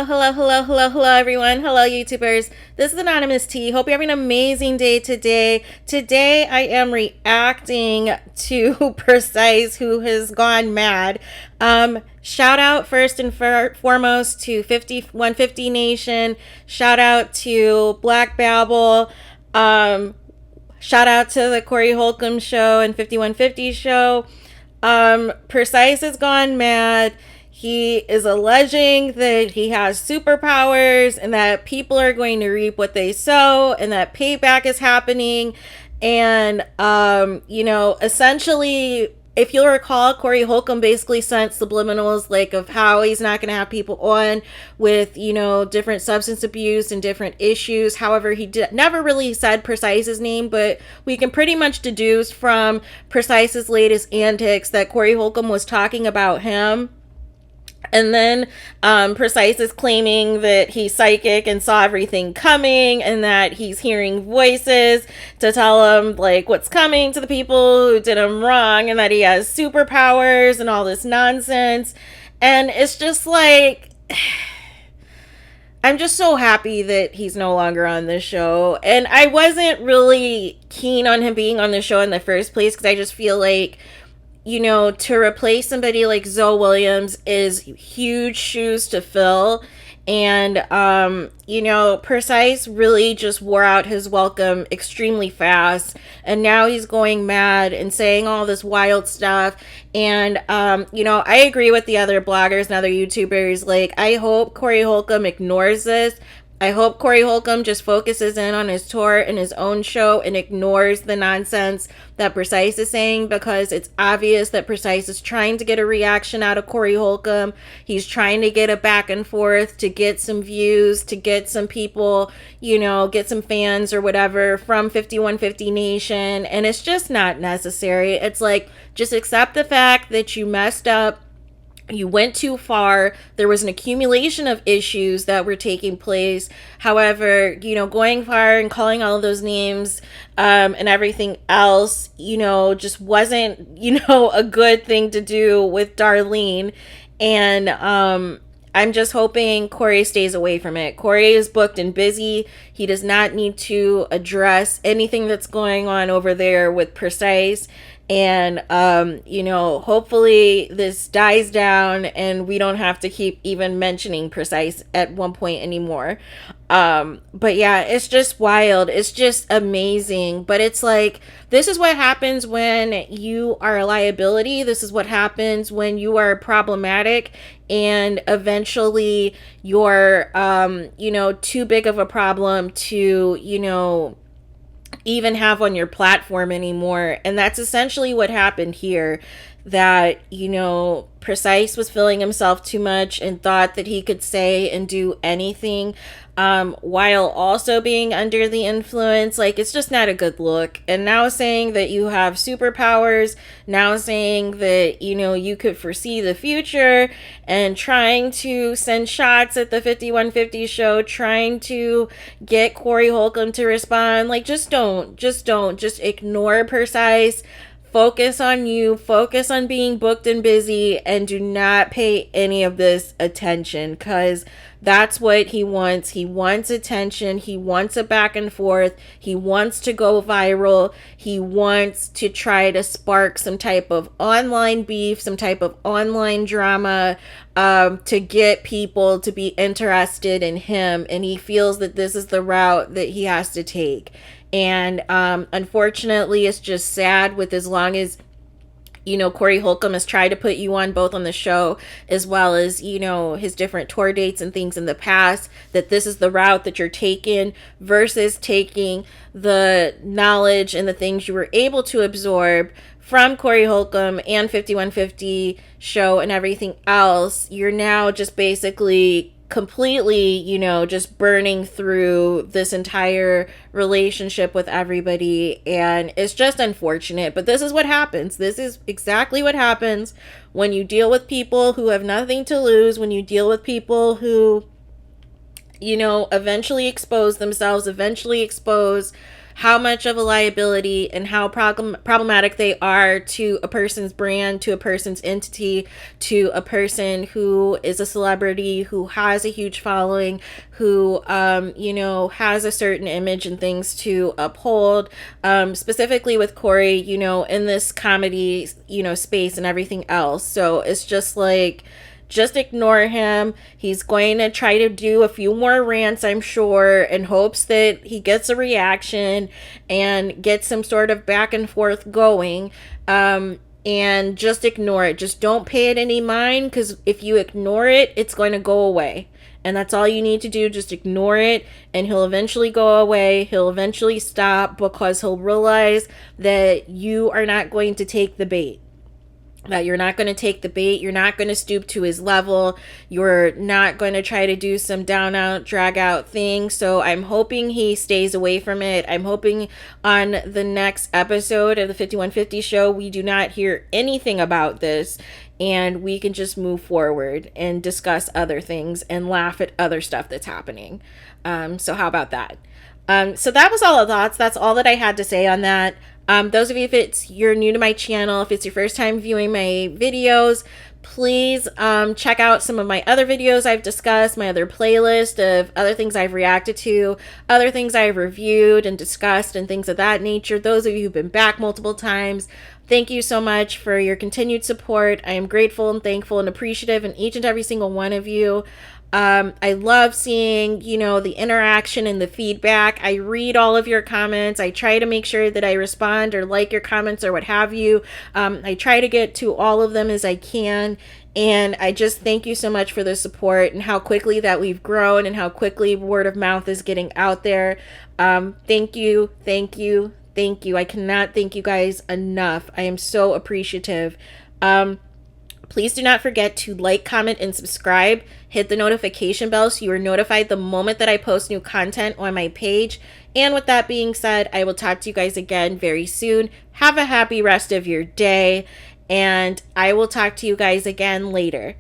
Hello, everyone. Hello, YouTubers. This is Anonymous T. Hope you're having an amazing day today. Today, I am reacting to Precyse, who has gone mad. Shout out first and foremost to 5150 Nation. Shout out to Black Babble. Shout out to the Corey Holcomb show and 5150 show. Precyse has gone mad. He is alleging that he has superpowers and that people are going to reap what they sow and that payback is happening. And, essentially, if you'll recall, Corey Holcomb basically sent subliminals like of how he's not going to have people on with, different substance abuse and different issues. However, he never really said Precyse's name, but we can pretty much deduce from Precyse's latest antics that Corey Holcomb was talking about him. And then Precyse is claiming that he's psychic and saw everything coming and that he's hearing voices to tell him like what's coming to the people who did him wrong and that he has superpowers and all this nonsense. And it's just like, I'm just so happy that he's no longer on the show. And I wasn't really keen on him being on the show in the first place because I just feel like, to replace somebody like Zoe Williams is huge shoes to fill. And, Precyse really just wore out his welcome extremely fast. And now he's going mad and saying all this wild stuff. And, I agree with the other bloggers and other YouTubers. Like, I hope Corey Holcomb ignores this. I hope Corey Holcomb just focuses in on his tour and his own show and ignores the nonsense that Precyse is saying, because it's obvious that Precyse is trying to get a reaction out of Corey Holcomb. He's trying to get a back and forth to get some views, to get some people, get some fans or whatever from 5150 Nation. And it's just not necessary. It's like, just accept the fact that you messed up. You went too far. There was an accumulation of issues that were taking place. However, going far and calling all of those names and everything else, just wasn't, a good thing to do with Darlene. And I'm just hoping Corey stays away from it. Corey is booked and busy. He does not need to address anything that's going on over there with Precyse. And, hopefully this dies down and we don't have to keep even mentioning Precyse at one point anymore. But yeah, it's just wild. It's just amazing. But it's like, this is what happens when you are a liability. This is what happens when you are problematic and eventually you're, too big of a problem to, even have on your platform anymore. And that's essentially what happened here, that Precyse was feeling himself too much and thought that he could say and do anything while also being under the influence. Like, it's just not a good look. And now saying that you have superpowers, now saying that you could foresee the future, and trying to send shots at the 5150 show, trying to get Corey Holcomb to respond. Like, just ignore Precyse. Focus on you, focus on being booked and busy, and do not pay any of this attention, because that's what he wants. He wants attention. He wants a back and forth. He wants to go viral. He wants to try to spark some type of online beef, some type of online drama, to get people to be interested in him. And he feels that this is the route that he has to take. And unfortunately, it's just sad with, as long as Corey Holcomb has tried to put you on both on the show as well as, his different tour dates and things in the past, that this is the route that you're taking versus taking the knowledge and the things you were able to absorb from Corey Holcomb and 5150 show and everything else. You're now just basically completely, just burning through this entire relationship with everybody. And it's just unfortunate, but this is what happens. This is exactly what happens when you deal with people who have nothing to lose, when you deal with people who, eventually expose themselves, eventually expose how much of a liability and how problematic they are to a person's brand, to a person's entity, to a person who is a celebrity, who has a huge following, who, has a certain image and things to uphold, specifically with Corey, in this comedy, space and everything else. So it's just like, just ignore him. He's going to try to do a few more rants, I'm sure, in hopes that he gets a reaction and gets some sort of back and forth going. And just ignore it. Just don't pay it any mind, because if you ignore it, it's going to go away. And that's all you need to do. Just ignore it, and he'll eventually go away. He'll eventually stop, because he'll realize that you are not going to take the bait. That you're not going to take the bait. You're not going to stoop to his level. You're not going to try to do some down out, drag out thing. So I'm hoping he stays away from it. I'm hoping on the next episode of the 5150 show, we do not hear anything about this, and we can just move forward and discuss other things and laugh at other stuff that's happening. So how about that? So that was all the thoughts. That's all that I had to say on that. Those of you, if you're new to my channel, if it's your first time viewing my videos, please check out some of my other videos I've discussed, my other playlist of other things I've reacted to, other things I've reviewed and discussed, and things of that nature. Those of you who've been back multiple times, thank you so much for your continued support. I am grateful and thankful and appreciative in each and every single one of you. I love seeing, the interaction and the feedback. I read all of your comments. I try to make sure that I respond or like your comments or what have you. I try to get to all of them as I can. And I just thank you so much for the support and how quickly that we've grown and how quickly word of mouth is getting out there. Thank you. Thank you. Thank you. I cannot thank you guys enough. I am so appreciative. Please do not forget to like, comment, and subscribe. Hit the notification bell so you are notified the moment that I post new content on my page. And with that being said, I will talk to you guys again very soon. Have a happy rest of your day, and I will talk to you guys again later.